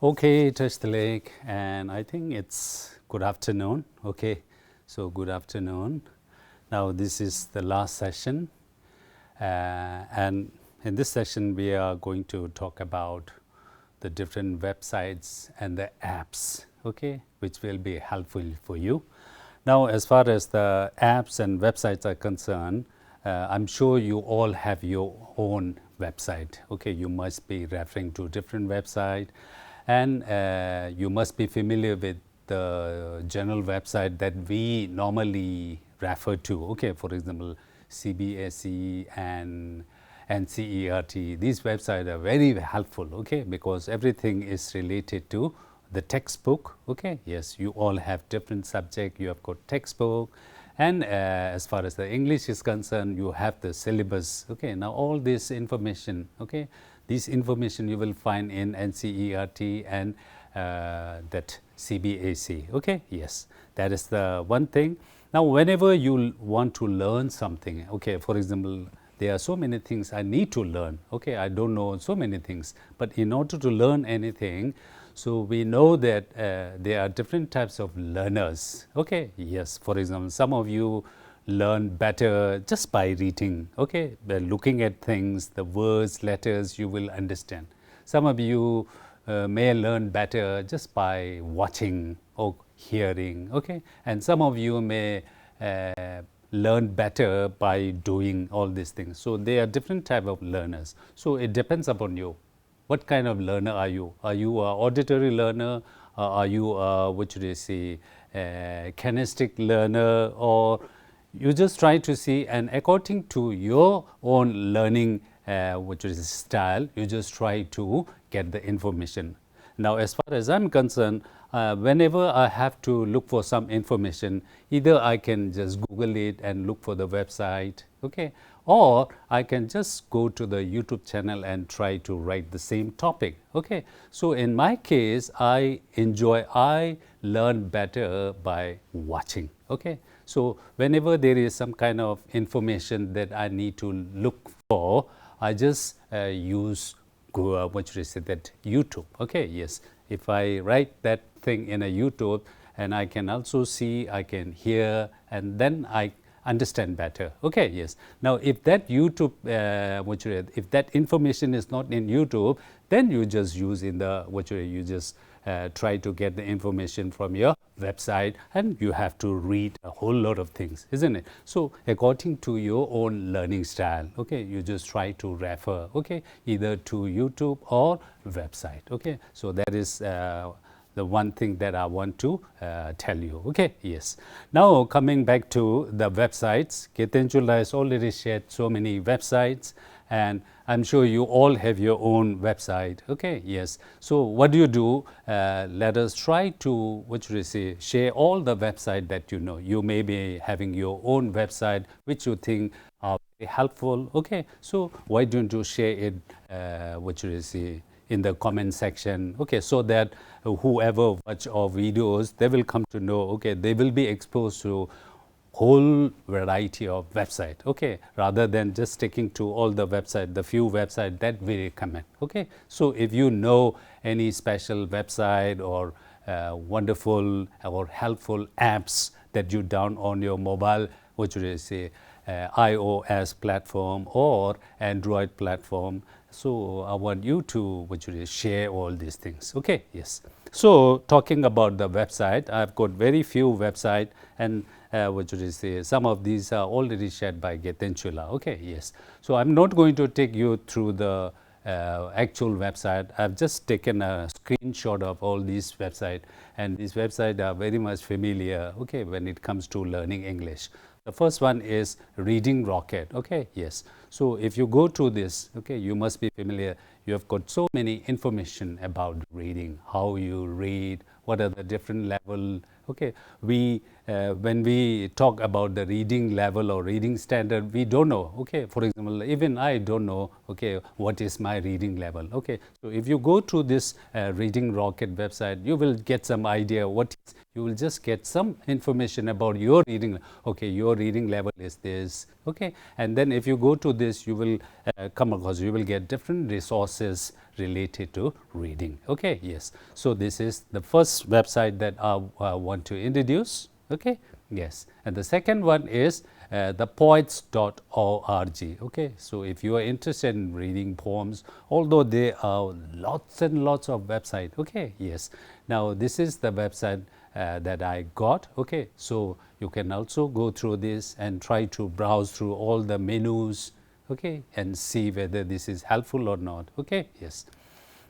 Okay, touch the lake, and I think it's good afternoon. Okay, so good afternoon. Now, this is the last session, and in this session, we are going to talk about the different websites and the apps, okay, which will be helpful for you. Now, as far as the apps and websites are concerned, I'm sure you all have your own website. Okay, you must be referring to different website, and you must be familiar with the general website that we normally refer to. Okay, for example, CBSE and NCERT. These websites are very helpful. Okay, because everything is related to the textbook. Okay, yes, you all have different subject. You have got textbook, and as far as the English is concerned, you have the syllabus. Okay, now all this information, okay, this information you will find in NCERT and that CBAC. Okay, yes, that is the one thing. Now, whenever you want to learn something, okay, for example, there are so many things I need to learn. Okay, I don't know so many things, but in order to learn anything, so we know that there are different types of learners. Okay, yes, for example, some of you learn better just by reading. Okay, by looking at things, the words, letters, you will understand. Some of you may learn better just by watching or hearing. Okay, and some of you may learn better by doing all these things. So there are different type of learners. So it depends upon you. What kind of learner are you? Are you an auditory learner? Are you what should I say, kinesthetic learner? Or you just try to see, and according to your own learning which is style, you just try to get the information. Now, as far as I'm concerned, whenever I have to look for some information, either I can just Google it and look for the website, okay, or I can just go to the YouTube channel and try to write the same topic. Okay, so in my case, I learn better by watching. Okay, so whenever there is some kind of information that I need to look for, I just use what should I say, that YouTube. Okay, yes, if I write that thing in a YouTube, and I can also see, I can hear, and then I understand better. Okay, yes. Now, if that YouTube, if that information is not in YouTube, then you just use in the you just try to get the information from your website, and you have to read a whole lot of things, isn't it? So according to your own learning style, okay, you just try to refer, okay, either to YouTube or website. Okay, so that is the one thing that I want to tell you. Okay, yes. Now, coming back to the websites, Ketenchula has already shared so many websites, and I'm sure you all have your own website. Okay, yes. So what do you do? Let us try to, what should I say, share all the website that you know. You may be having your own website which you think are very helpful. Okay, so why don't you share it, what should I say, in the comment section, okay, so that whoever watch our videos, they will come to know, okay, they will be exposed to whole variety of website, okay, rather than just sticking to all the website, the few website that we recommend. Okay, so if you know any special website or wonderful or helpful apps that you download on your mobile, what should I say, iOS platform or Android platform, so I want you to share all these things. Okay, yes. So talking about the website, I've got very few website, and some of these are already shared by Getenchula. Okay, yes. So I'm not going to take you through the actual website. I've just taken a screenshot of all these websites, and these websites are very much familiar, okay, when it comes to learning English. The first one is Reading Rocket. Okay, yes. So if you go to this, okay, you must be familiar. You have got so many information about reading, how you read, what are the different level. Okay, when we talk about the reading level or reading standard, we don't know. Okay, for example, even I don't know. Okay, what is my reading level? Okay, so if you go to this Reading Rocket website, you will get some idea what is You will just get some information about your reading. Okay, your reading level is this. Okay, and then if you go to this, you will come across, you will get different resources related to reading. Okay, yes. So this is the first website that I want to introduce. Okay, yes. And the second one is thepoets.org. Okay, so if you are interested in reading poems, although there are lots and lots of websites. Okay, yes. Now this is the website that I got. Okay, so you can also go through this and try to browse through all the menus. Okay, and see whether this is helpful or not. Okay, yes.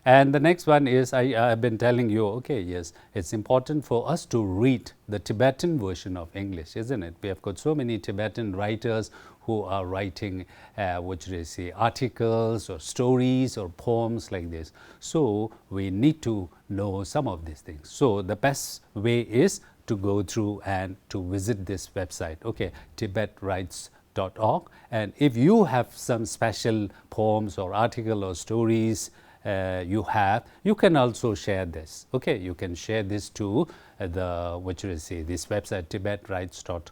And the next one is, I've been telling you, okay, yes, it's important for us to read the Tibetan version of English, isn't it? We have got so many Tibetan writers who are writing, what should I say, articles or stories or poems like this. So we need to know some of these things. So the best way is to go through and to visit this website, okay, Tibettv.org. And if you have some special poems or article or stories you can also share this. Okay, you can share this to this website, Tibettv.org.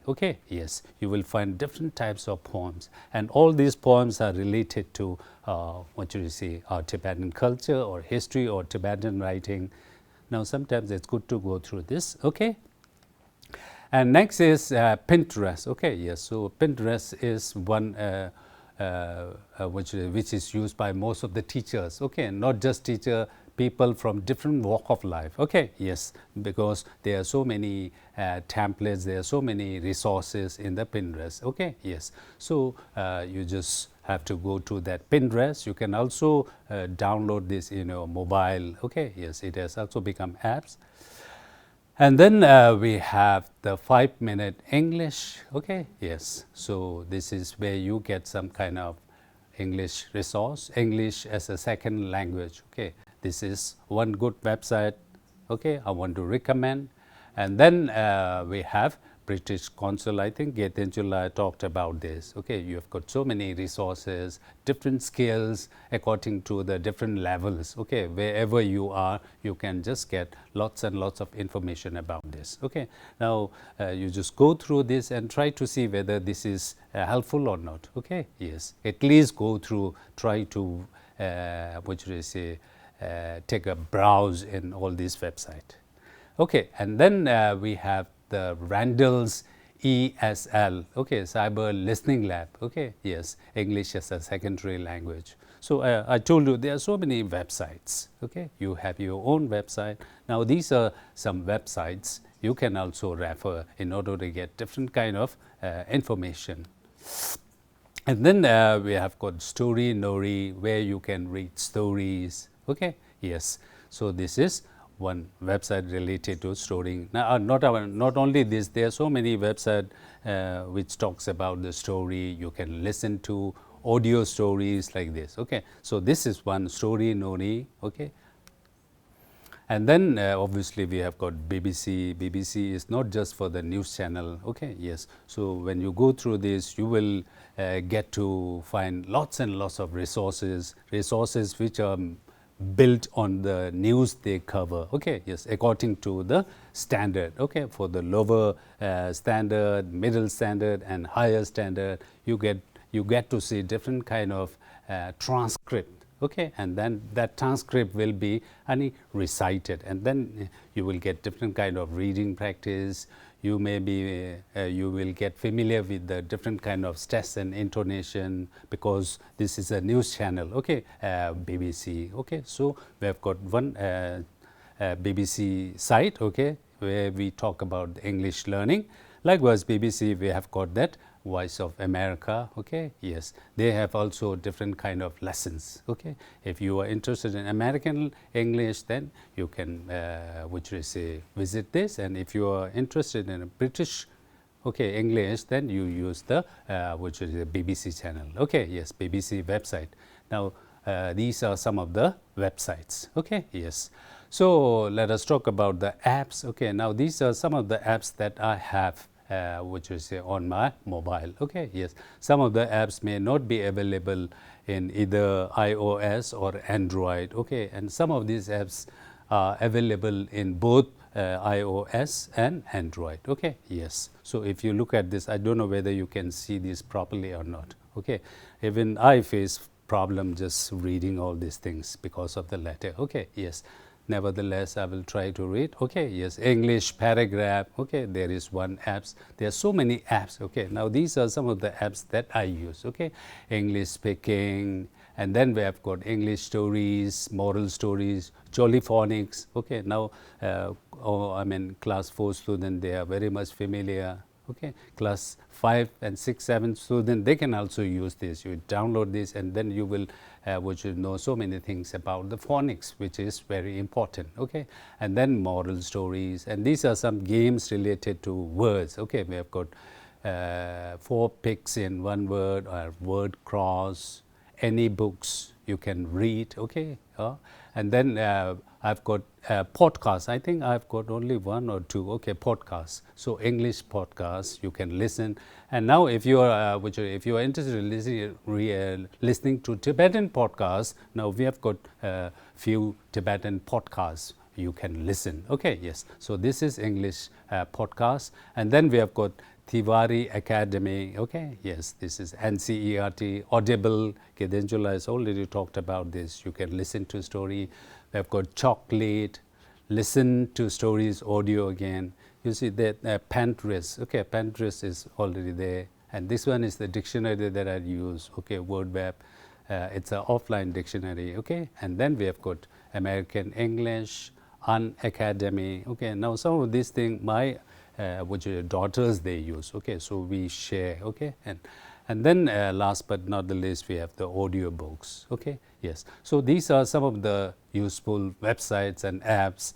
Okay, yes, you will find different types of poems, and all these poems are related to our Tibetan culture or history or Tibetan writing. Now, sometimes it's good to go through this. Okay. And next is Pinterest. Okay, yes. So Pinterest is one which is used by most of the teachers. Okay, not just teacher, people from different walk of life. Okay, yes, because there are so many templates, there are so many resources in the Pinterest. Okay, yes. So you just have to go to that Pinterest. You can also download this in your mobile. Okay, yes, it has also become apps. And then we have the 5-minute English. Okay, yes. So this is where you get some kind of English resource, English as a second language. Okay, this is one good website. Okay, I want to recommend. And then we have British Council. I think Getenchula talked about this. Okay, you have got so many resources, different skills according to the different levels. Okay, wherever you are, you can just get lots and lots of information about this. Okay, now you just go through this and try to see whether this is helpful or not. Okay, yes, at least go through, try to take a browse in all these websites. Okay, and then we have the Randall's ESL, okay, Cyber Listening Lab. Okay, yes, English as a secondary language. So I told you there are so many websites. Okay, you have your own website. Now these are some websites you can also refer in order to get different kind of information. And then we have got Story Nori, where you can read stories. Okay, yes. So this is one website related to storing. Now, not only this, there are so many websites which talks about the story. You can listen to audio stories like this. Okay, so this is one, Story Nori. Okay, and then obviously we have got BBC. BBC is not just for the news channel. Okay, yes. So when you go through this, you will get to find lots and lots of resources which are built on the news they cover. Okay, yes, according to the standard. Okay, for the lower standard, middle standard, and higher standard, you get to see different kind of transcript. Okay, and then that transcript will be recited, and then you will get different kind of reading practice. You will get familiar with the different kind of stress and intonation, because this is a news channel. Okay, BBC. Okay, so we have got one BBC site. Okay, where we talk about English learning. Likewise, BBC, we have got that Voice of America. Okay, yes, they have also different kind of lessons. Okay, if you are interested in American English, then you can visit this, and if you are interested in British English, then you use the the BBC channel. Okay, yes, BBC website. Now these are some of the websites. Okay, yes. So let us talk about the apps. Okay, now these are some of the apps that I have on my mobile. Okay, yes, some of the apps may not be available in either iOS or Android. Okay, and some of these apps are available in both iOS and Android. Okay, yes. So if you look at this, I don't know whether you can see this properly or not. Okay, even I face problem just reading all these things because of the letter. Okay, yes. Nevertheless, I will try to read. Okay, yes, English paragraph. Okay, there is one apps. There are so many apps. Okay, now these are some of the apps that I use. Okay, English speaking, and then we have got English stories, moral stories, jolly phonics. Okay, now class 4 student, they are very much familiar. Okay, class 5 and 6, 7 students, they can also use this. You download this and then you will know so many things about the phonics, which is very important. Okay, and then moral stories, and these are some games related to words. Okay, we have got 4 picks in one word, or word cross, any books you can read. Okay, and then I've got podcasts. I think I've got only 1 or 2. Okay, podcasts. So English podcasts you can listen. And now, if you are interested in listening to Tibetan podcasts, now we have got few Tibetan podcasts you can listen. Okay, yes. So this is English podcast, and then we have got Tibettv Academy. Okay, yes, this is NCERT, Audible. Kedenjula has already talked about this. You can listen to story. We have got Chocolate, listen to stories, audio again. You see that Pinterest. Okay, Pinterest is already there. And this one is the dictionary that I use. Okay, WordWeb. It's an offline dictionary. Okay, and then we have got American English, Academy. Okay, now some of these things my which daughters they use. Okay, so we share. Okay, and then last but not the least, we have the audio books. Okay, yes. So these are some of the useful websites and apps.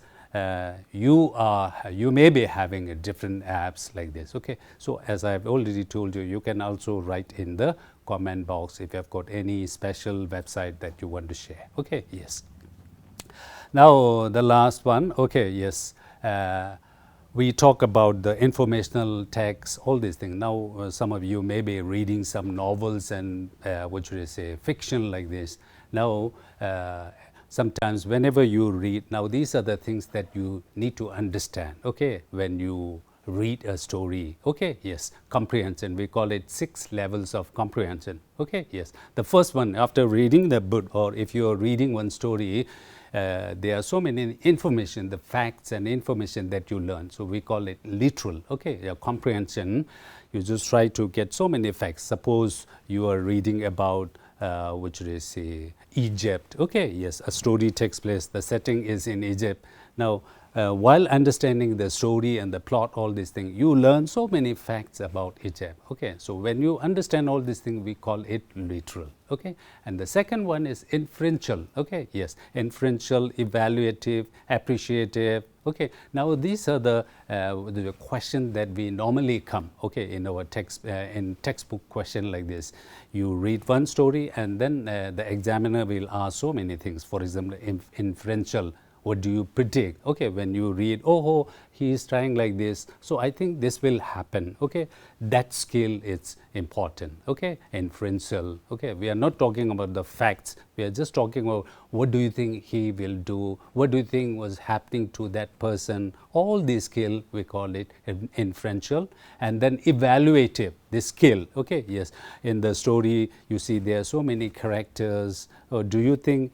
You may be having a different apps like this. Okay, so as I've already told you, you can also write in the comment box if you have got any special website that you want to share. Okay, yes. Now the last one. Okay, yes. We talk about the informational text, all these things. Now, some of you may be reading some novels and fiction like this. Now, sometimes whenever you read, now these are the things that you need to understand. Okay, when you read a story. Okay, yes, comprehension. We call it 6 levels of comprehension. Okay, yes. The first one, after reading the book, or if you are reading one story, there are so many information, the facts and information that you learn. So we call it literal. Okay, your comprehension. You just try to get so many facts. Suppose you are reading about Egypt. Okay, yes, a story takes place. The setting is in Egypt. Now, while understanding the story and the plot, all these things, you learn so many facts about Egypt. Okay, so when you understand all these things, we call it literal. Okay, and the second one is inferential. Okay, yes, inferential, evaluative, appreciative. Okay, now these are the questions that we normally come. Okay, in our text, in textbook question like this, you read one story and then the examiner will ask so many things. For example, inferential. What do you predict? Okay, when you read, oh, he is trying like this, so I think this will happen. Okay, that skill is important. Okay, inferential. Okay, we are not talking about the facts. We are just talking about what do you think he will do? What do you think was happening to that person? All these skill, we call it inferential. And then evaluative, this skill. Okay, yes, in the story, you see there are so many characters. Or do you think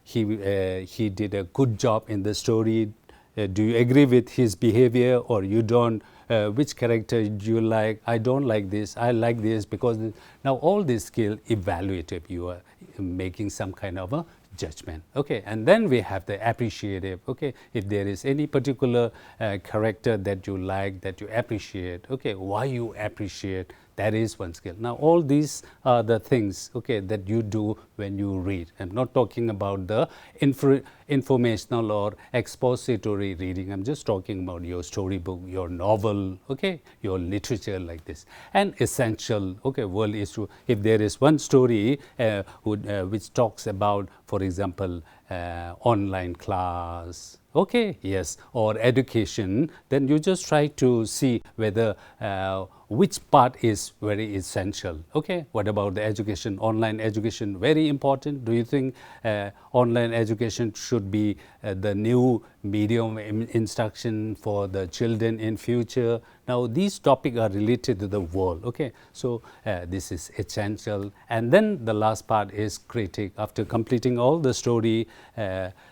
he did a good job in the story? Do you agree with his behavior or you don't? Which character do you like? I don't like this. I like this because now all this skill evaluative. You are making some kind of a judgment. Okay, and then we have the appreciative. Okay, if there is any particular character that you like, that you appreciate. Okay, why you appreciate? That is one skill. Now, all these are the things, okay, that you do when you read. I'm not talking about the informational or expository reading. I'm just talking about your storybook, your novel, okay, your literature like this. And essential, okay, world issue. If there is one story which talks about, for example, online class, okay, yes, or education, then you just try to see whether which part is very essential. Okay, what about the education, online education, very important? Do you think online education should be the new medium instruction for the children in future? Now these topics are related to the world. Okay, so this is essential. And then the last part is critique. After completing all the story,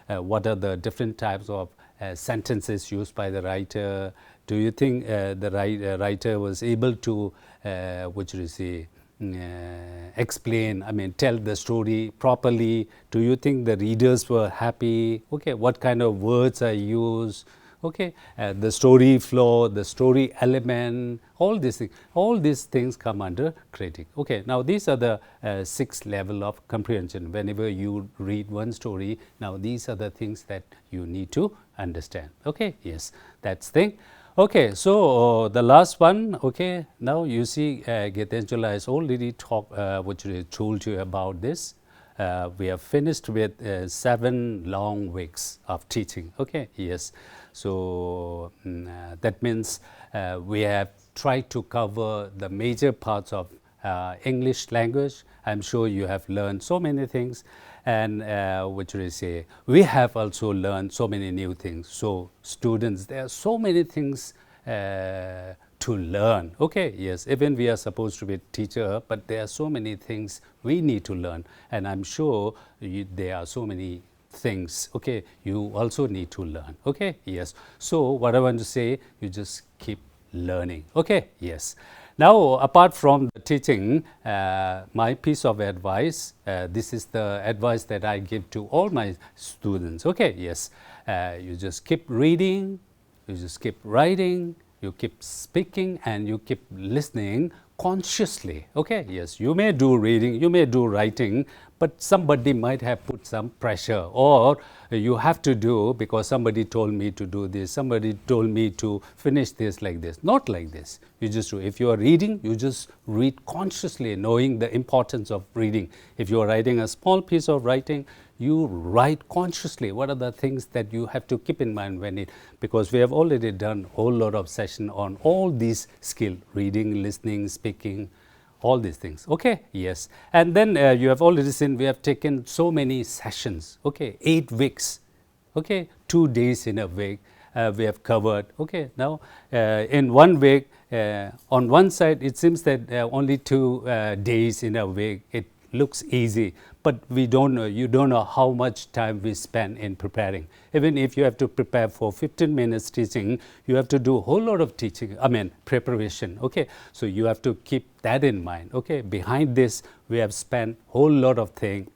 what are the different types of sentences used by the writer? Do you think the writer was able to, what should you say, explain, I mean, tell the story properly? Do you think the readers were happy? Okay, what kind of words are used? Okay, the story flow, the story element, all these things come under critique. Okay, now these are the 6 level of comprehension. Whenever you read one story, now these are the things that you need to understand. Okay, yes, that's thing. Okay, so the last one. Okay, now you see Gitanjala has already told you about this. We have finished with 7 long weeks of teaching. Okay, yes. So that means we have tried to cover the major parts of English language. I'm sure you have learned so many things, and we have also learned so many new things. So students, there are so many things to learn. Okay, yes, even we are supposed to be a teacher, but there are so many things we need to learn, and I'm sure there are so many things, okay, you also need to learn. Okay, yes. So what I want to say, you just keep learning. Okay, yes. Now, apart from the teaching, my piece of advice, this is the advice that I give to all my students. Okay, yes. You just keep reading, you just keep writing, you keep speaking, and you keep listening consciously. Okay, yes, you may do reading, you may do writing, but somebody might have put some pressure, or you have to do because somebody told me to do this, somebody told me to finish this like this. Not like this. You just do. If you are reading, you just read consciously, knowing the importance of reading. If you are writing a small piece of writing, you write consciously. What are the things that you have to keep in mind because we have already done a whole lot of session on all these skills: reading, listening, speaking, all these things. Okay, yes. And then you have already seen we have taken so many sessions. Okay, 8 weeks. Okay, 2 days in a week we have covered. Okay, now in 1 week, on one side it seems that only 2 days in a week, it looks easy, but we don't know, you don't know how much time we spend in preparing. Even if you have to prepare for 15 minutes teaching, you have to do a whole lot of teaching, preparation. Okay, so you have to keep that in mind. Okay, behind this, we have spent a whole lot of things,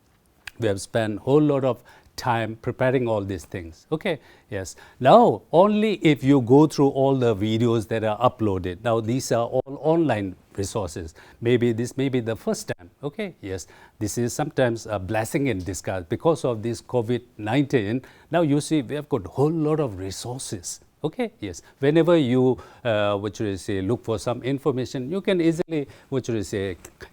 we have spent a whole lot of time preparing all these things. Okay, yes. Now, only if you go through all the videos that are uploaded, now these are all online resources. Maybe this may be the first time. Okay, yes. This is sometimes a blessing in disguise because of this COVID-19. Now you see, we have got a whole lot of resources. Okay, yes. Whenever you, look for some information, you can easily,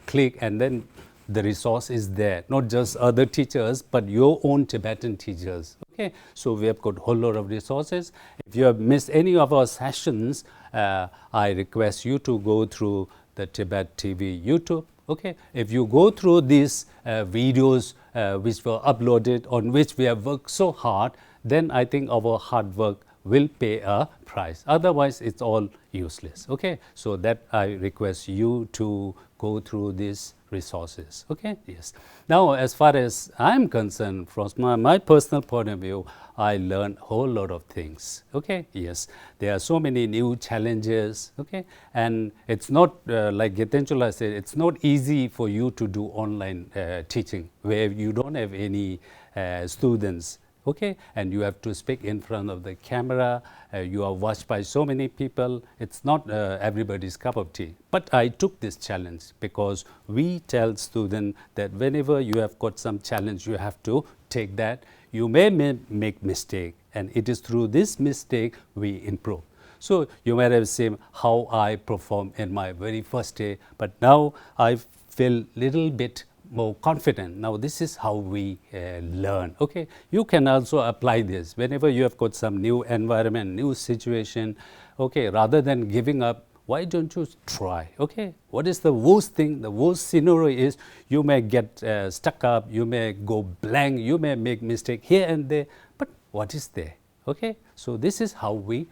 click, and then the resource is there. Not just other teachers, but your own Tibetan teachers. Okay, so we have got a whole lot of resources. If you have missed any of our sessions, I request you to go through the Tibettv YouTube. Okay, if you go through these videos which were uploaded, on which we have worked so hard, then I think our hard work will pay a price. Otherwise, it's all useless. Okay, so that I request you to go through these resources. Okay, yes. Now, as far as I'm concerned, from my personal point of view, I learned a whole lot of things. Okay, yes. There are so many new challenges. Okay, and it's not like Gitanjala said, it's not easy for you to do online teaching where you don't have any students. Okay, and you have to speak in front of the camera, you are watched by so many people. It's not everybody's cup of tea. But I took this challenge because we tell students that whenever you have got some challenge, you have to take that. You may make mistake, and it is through this mistake we improve. So you might have seen how I performed in my very first day, but now I feel little bit more confident. Now this is how we learn. Okay, you can also apply this whenever you have got some new environment, new situation. Okay, rather than giving up, why don't you try? Okay, what is the worst thing? The worst scenario is you may get stuck up, you may go blank, you may make mistake here and there, but what is there? Okay, so this is how we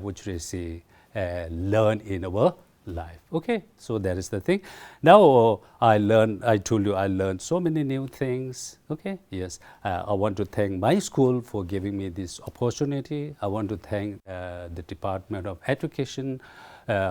which we say learn in our life. Okay, so that is the thing. Now I told you I learned so many new things. Okay, yes, I want to thank my school for giving me this opportunity. I want to thank the Department of Education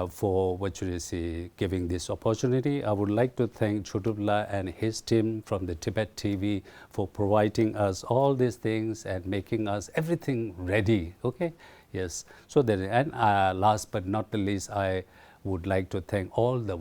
for what should I say, giving this opportunity. I would like to thank Chotubla and his team from the Tibettv for providing us all these things and making us everything ready. Okay, yes. So that, and last but not the least, I would like to thank all the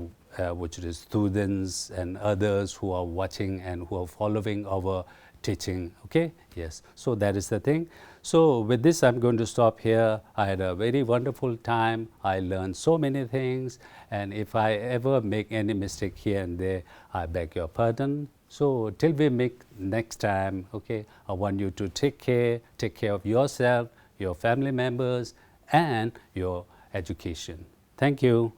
which is students and others who are watching and who are following our teaching. Okay, yes. So that is the thing. So with this, I'm going to stop here. I had a very wonderful time. I learned so many things, and if I ever make any mistake here and there, I beg your pardon. So till we meet next time, okay, I want you to take care of yourself, your family members, and your education. Thank you.